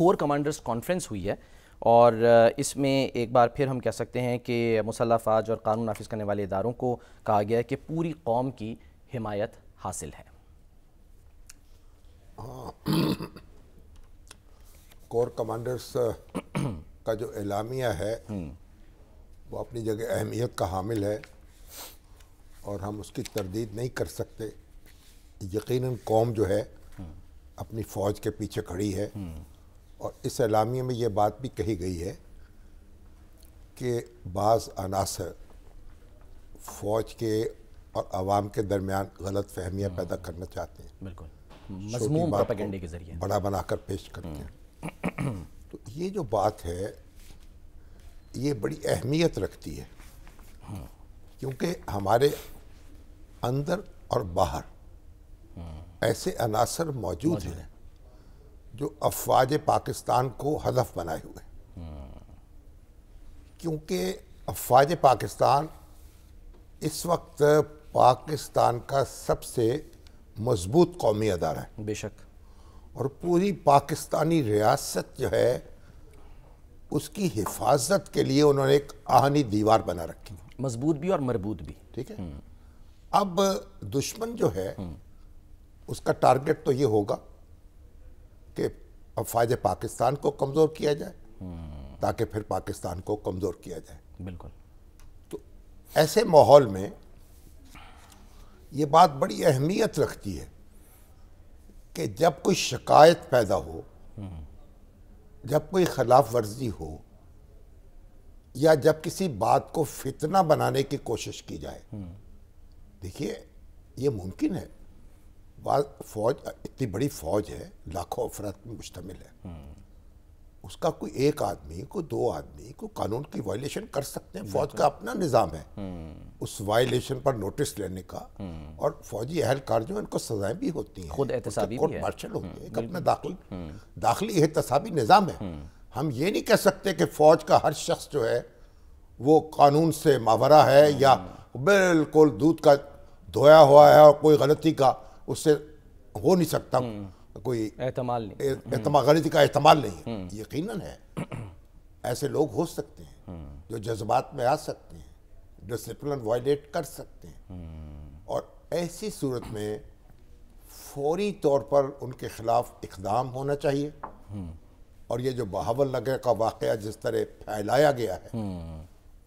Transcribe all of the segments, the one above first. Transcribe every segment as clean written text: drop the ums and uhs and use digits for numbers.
Corps commanders conference ہوئی ہے اور اس میں ایک بار پھر ہم کہہ سکتے ہیں کہ مسلح افواج اور قانون نافذ کرنے والے اداروں کو کہا گیا ہے کہ پوری قوم کی حمایت حاصل ہے۔ کور کمانڈرز کا جو اعلامیہ ہے وہ اپنی جگہ اہمیت کا حامل ہے اور ہم اس کی تردید نہیں کر سکتے۔ یقیناً قوم جو ہے اپنی فوج کے پیچھے کھڑی ہے اور اس اعلامیے میں یہ بات بھی کہی گئی ہے کہ بعض عناصر فوج کے اور عوام کے درمیان غلط فہمیاں پیدا کرنا چاہتے ہیں، بالکل مذموم پروپیگنڈے کے ذریعے بڑا بنا کر پیش کرتے ہیں۔ تو یہ جو بات ہے یہ بڑی اہمیت رکھتی ہے کیونکہ ہمارے اندر اور باہر ایسے عناصر موجود ہیں جو افواج پاکستان کو ہدف بنائے ہوئے، کیونکہ افواج پاکستان اس وقت پاکستان کا سب سے مضبوط قومی ادارہ ہے، بے شک، اور پوری پاکستانی ریاست جو ہے اس کی حفاظت کے لیے انہوں نے ایک آہنی دیوار بنا رکھی، مضبوط بھی اور مربوط بھی، ٹھیک ہے۔ اب دشمن جو ہے اس کا ٹارگٹ تو یہ ہوگا کہ افواج پاکستان کو کمزور کیا جائے تاکہ پھر پاکستان کو کمزور کیا جائے۔ بالکل، تو ایسے ماحول میں یہ بات بڑی اہمیت رکھتی ہے کہ جب کوئی شکایت پیدا ہو، جب کوئی خلاف ورزی ہو یا جب کسی بات کو فتنہ بنانے کی کوشش کی جائے، دیکھیے یہ ممکن ہے، فوج اتنی بڑی فوج ہے، لاکھوں افراد میں مشتمل ہے، اس کا کوئی ایک آدمی، کوئی دو آدمی کوئی قانون کی وائلیشن کر سکتے ہیں، فوج کا اپنا نظام ہے اس وائلیشن پر نوٹس لینے کا، اور فوجی اہلکار جو ان کو سزائیں بھی ہوتی ہیں، خود احتسابی بھی کورٹ ہے، مارشل ہوتے ہیں، ایک اپنا داخلی احتسابی نظام ہے۔ ہم یہ نہیں کہہ سکتے کہ فوج کا ہر شخص جو ہے وہ قانون سے ماورا ہے یا بالکل دودھ کا دھویا ہوا ہے اور کوئی غلطی کا اس سے ہو نہیں سکتا، کوئی احتمال نہیں، غلطی کا احتمال نہیں ہے۔ یقیناً ہے، ایسے لوگ ہو سکتے ہیں جو جذبات میں آ سکتے ہیں، ڈسپلن وائلیٹ کر سکتے ہیں، اور ایسی صورت میں فوری طور پر ان کے خلاف اقدام ہونا چاہیے۔ اور یہ جو بہاول نگر کا واقعہ جس طرح پھیلایا گیا ہے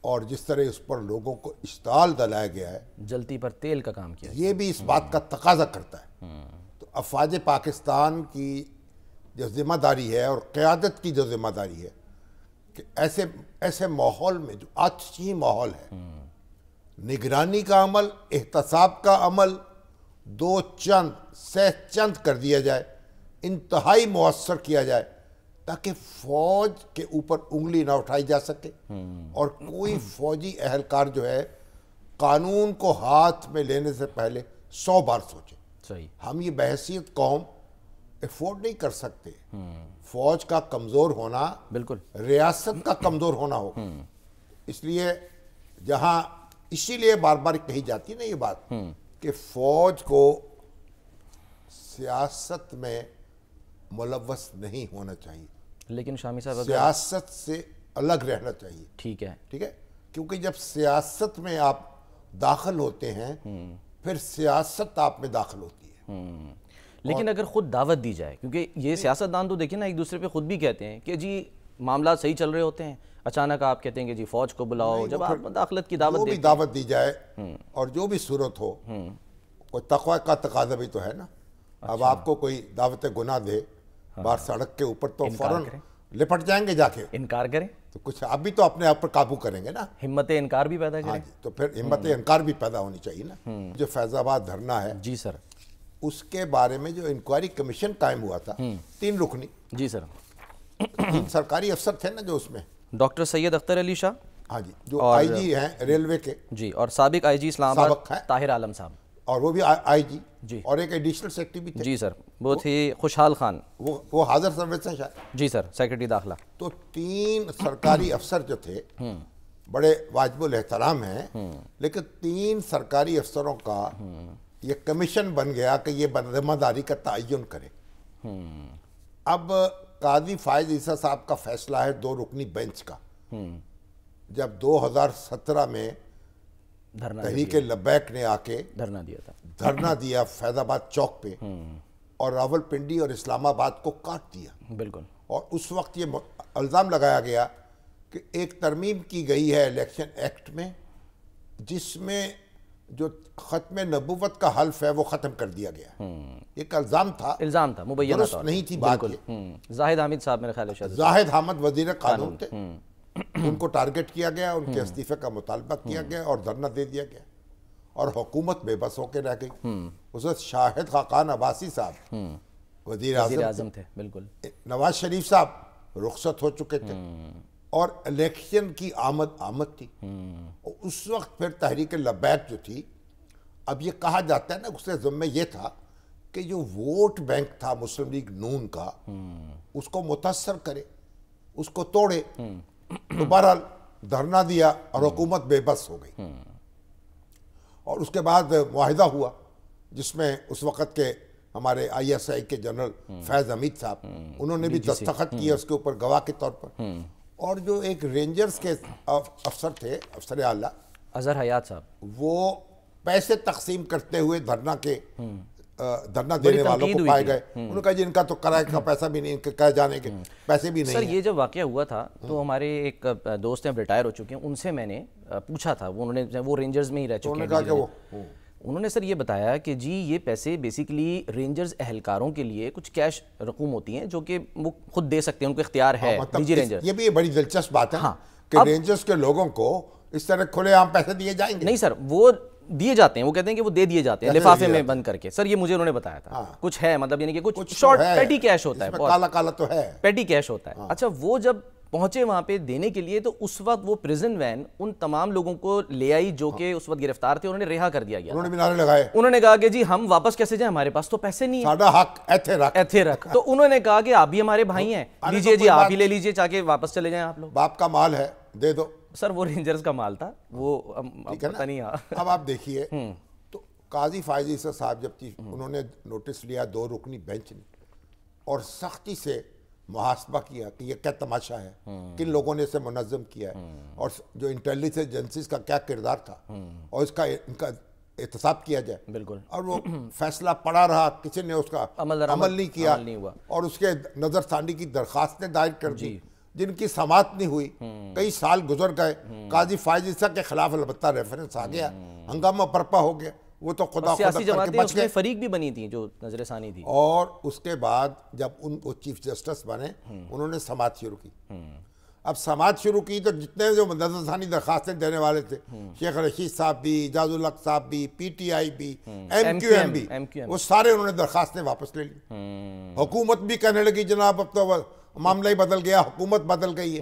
اور جس طرح اس پر لوگوں کو اشتعال دلایا گیا ہے، جلتی پر تیل کا کام کیا، یہ بھی اس بات کا تقاضا کرتا ہے۔ تو افواج پاکستان کی جو ذمہ داری ہے اور قیادت کی جو ذمہ داری ہے کہ ایسے ماحول میں جو آتشی ماحول ہے، نگرانی کا عمل، احتساب کا عمل دو چند کر دیا جائے، انتہائی مؤثر کیا جائے تاکہ فوج کے اوپر انگلی نہ اٹھائی جا سکے اور کوئی فوجی اہلکار جو ہے قانون کو ہاتھ میں لینے سے پہلے 100 بار سوچے۔ صحیح، ہم یہ بحیثیت قوم افورڈ نہیں کر سکتے، فوج کا کمزور ہونا، بالکل، ریاست کا کمزور ہونا ہو۔ اس لیے اسی لیے بار بار کہی جاتی ہے نا یہ بات کہ فوج کو سیاست میں ملوث نہیں ہونا چاہیے، لیکن شامی صاحب اگر سیاست سے الگ رہنا چاہیے، ٹھیک ہے، ٹھیک ہے، کیونکہ جب سیاست میں آپ داخل ہوتے ہیں پھر سیاست آپ میں داخل ہوتی ہے۔ لیکن اگر خود دعوت دی جائے، کیونکہ یہ سیاستدان تو دیکھیں نا ایک دوسرے پہ خود بھی کہتے ہیں کہ جی معاملات صحیح چل رہے ہوتے ہیں، اچانک آپ کہتے ہیں کہ جی فوج کو بلاؤ، جب آپ مداخلت کی دعوت جو بھی دیتے دعوت دی جائے اور جو بھی صورت ہو، کوئی تقوی کا تقاضا بھی تو ہے نا۔ اب آپ کو کوئی دعوت گناہ دے باہر سڑک کے اوپر تو فوراً لپٹ جائیں گے جا کے، انکار کریں، تو کچھ آپ بھی تو اپنے آپ پر قابو کریں گے نا، ہمت انکار بھی پیدا ہاں کریں۔ جی، تو پھر ہمت انکار بھی پیدا ہونی چاہیے نا۔ جو فیض آباد دھرنا ہے جی سر، اس کے بارے میں جو انکوائری کمیشن قائم ہوا تھا، 3 رکنی، جی سر، 3 سرکاری افسر تھے نا جو اس میں، ڈاکٹر سید اختر علی شاہ، ہاں جی، جو آئی جی ہیں ریلوے کے، جی، اور سابق آئی جی اسلام سابق آباد ہیں، طاہر عالم صاحب، اور وہ بھی آئی جی، جی، اور ایک ایڈیشنل سیکرٹری بھی تھے، جی سر، وہ تھی خوشحال خان، وہ حاضر سروس ہیں شاید۔ جی سر، سیکرٹری داخلہ۔ تو 3 سرکاری افسر جو تھے بڑے واجب الاحترام ہیں، لیکن 3 سرکاری افسروں کا یہ کمیشن بن گیا کہ یہ ذمہ داری کا تعین کرے۔ اب قاضی فائز عیسیٰ صاحب کا فیصلہ ہے 2 رکنی بینچ کا، جب 2017 میں تحریک لبیک نے آ کے دھرنا دیا فیض آباد چوک پہ اور راول پنڈی اور اسلام آباد کو کاٹ دیا. بالکل. اور اس وقت یہ الزام لگایا گیا کہ ایک ترمیم کی گئی ہے الیکشن ایکٹ میں جس میں جو ختم نبوت کا حلف ہے وہ ختم کر دیا گیا. ایک الزام تھا مبینہ درست نہیں تھی بات. یہ زاہد حامد صاحب میرے خیال ہے زاہد حامد وزیر قانون تھے، ان کو ٹارگٹ کیا گیا، ان کے استعفے کا مطالبہ کیا گیا اور دھرنا دے دیا گیا اور حکومت بے بس ہو کے رہ گئی. اس وقت شاہد خاقان عباسی صاحب وزیر اعظم تھے. بالکل. نواز شریف صاحب رخصت ہو چکے تھے اور الیکشن کی آمد تھی. اس وقت پھر تحریک لبیک جو تھی، اب یہ کہا جاتا ہے نا اس کے ذمہ یہ تھا کہ جو ووٹ بینک تھا مسلم لیگ نون کا اس کو متاثر کرے، اس کو توڑے. تو بہرحال دھرنا دیا اور حکومت بے بس ہو گئی. اور اس کے بعد معاہدہ ہوا جس میں اس وقت کے ہمارے آئی ایس آئی کے جنرل فیض حمید صاحب انہوں نے بھی دستخط کیا اس کے اوپر گواہ کے طور پر. اور جو ایک رینجرز کے افسر تھے، افسر اعلیٰ اظہر حیات صاحب، وہ پیسے تقسیم کرتے ہوئے دھرنا دینے والوں کو پائے گئے. انہوں نے کہا جی ان کا تو کرائے کا پیسہ بھی نہیں، کہہ جانے کے پیسے بھی نہیں. سر یہ جب واقعہ ہوا تھا تو ہمارے ایک دوست ہیں ریٹائر ہو چکے ہیں، ان سے میں نے پوچھا تھا، وہ رینجرز میں ہی رہ چکے ہیں. انہوں نے سر یہ بتایا کہ جی یہ پیسے بیسیکلی رینجرز اہلکاروں کے لیے کچھ کیش رقوم ہوتی ہیں جو کہ وہ خود دے سکتے ہیں، ان کو اختیار ہے. یہ بھی بڑی دلچسپ بات ہے کہ رینجرز کے لوگوں کو اس طرح کھلے عام پیسے دیے جائیں گے. نہیں سر، وہ دیے جاتے ہیں، وہ کہتے ہیں کہ وہ دے دیے جاتے ہیں لفافے میں بند کر کے. سر یہ مجھے انہوں نے بتایا تھا کچھ ہے، مطلب یعنی کہ کچھ شارٹ پیٹی کیش ہوتا ہے، کالا کالا تو ہے، پیٹی کیش ہوتا ہے. اچھا وہ جب پہنچے وہاں پہ دینے کے لیے تو اس وقت وہ پریزن وین ان تمام لوگوں کو لے آئی جو کہ اس وقت گرفتار تھے، انہوں نے رہا کر دیا گیا. انہوں نے بھی نعرے لگائے، انہوں نے کہا کہ جی ہم واپس کیسے جائیں، ہمارے پاس تو پیسے نہیں ہیں، ساڈا حق ایتھے رکھ. تو انہوں نے کہا کہ آپ بھی ہمارے بھائی ہیں، لیجئے جی آپ ہی لے لیجئے چاہ کے واپس چلے جائیں آپ لوگ. باپ کا مال ہے دے دو. سر وہ رینجرز کا مال تھا، وہ پتہ نہیں. اب آپ دیکھیے تو قاضی فائز عیسیٰ صاحب جب انہوں نے نوٹس لیا 2 رکنی بینچ نے اور سختی سے محاسبہ کیا کہ یہ کیا تماشا ہے، کن لوگوں نے اسے منظم کیا ہے اور جو انٹیلیجنس ایجنسیز کا کیا کردار تھا اور ان کا احتساب کیا جائے. بالکل. اور وہ فیصلہ پڑا رہا، کسی نے اس کا عمل نہیں کیا اور اس کے نظر ثانی کی درخواستیں دائر کر دی جن کی سماعت نہیں ہوئی. کئی سال گزر گئے، قاضی فائز عیسیٰ کے خلاف البتہ ریفرنس آ گیا، ہنگامہ برپا ہو گیا. وہ تو خدا سیاسی جماعتیں اس میں فریق بھی بنی تھیں جو نظر ثانی تھی. اور اس کے بعد جب وہ چیف جسٹس بنے انہوں نے سماعت شروع کی. اب سماعت شروع کی تو جتنے جو نظر ثانی درخواستیں دینے والے تھے، شیخ رشید صاحب بھی، اعجاز الحق صاحب بھی، پی ٹی آئی بھی، ایم کیو ایم بھی، وہ سارے انہوں نے درخواستیں واپس لے لی. حکومت بھی کہنے لگی جناب اب تو معاملہ ہی بدل گیا، حکومت بدل گئی ہے.